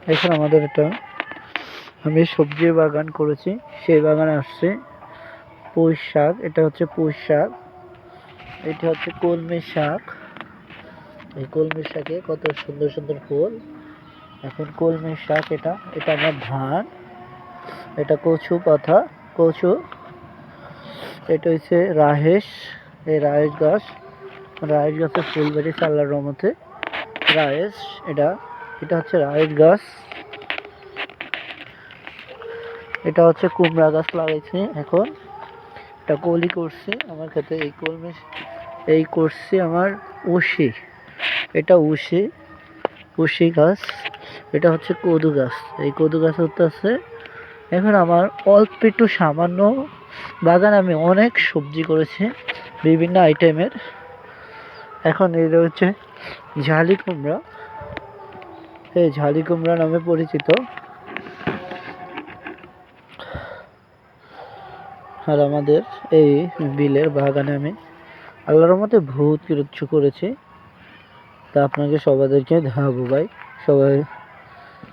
এখন আমাদের এটা আমি সবজি বাগান করেছি, সেই বাগানে আসছে পুঁই শাক। এটা হচ্ছে পুঁই শাক, এটা হচ্ছে কলমি শাক। এই কলমি শাকে কত সুন্দর সুন্দর ফুল। এখন কলমি শাক, এটা এটা আমার ধান, এটা কচু পাতা, কচু। এটা হচ্ছে রাহেশ, এই রাহেশ গাছ, রাহেশ গাছে ফুল বেরিয়েছে আল্লাহর রহমতে। রাহেশ, এটা এটা হচ্ছে রাহেশ গাছ। এটা হচ্ছে কুমড়া গাছ লাগাইছি এখন, এটা কলি করছি আমার ক্ষেতে। এই কলমি এই করছি আমার উশি, এটা উশি, উশি গাছ। এটা হচ্ছে কদু গাছ, এই কদু গাছ হচ্ছে। এখন আমার অল্প একটু সামান্য বাগান, আমি অনেক সবজি করেছি বিভিন্ন আইটেমের। এখন এটা হচ্ছে ঝালি কুমড়া, এই ঝালি কুমড়া নামে পরিচিত। আর আমাদের এই বিলের বাগানে আমি আল্লাহর মতে বহুত কিছু করেছি, তা আপনাকে সবাইদেরকে দেখাবো ভাই। সবাই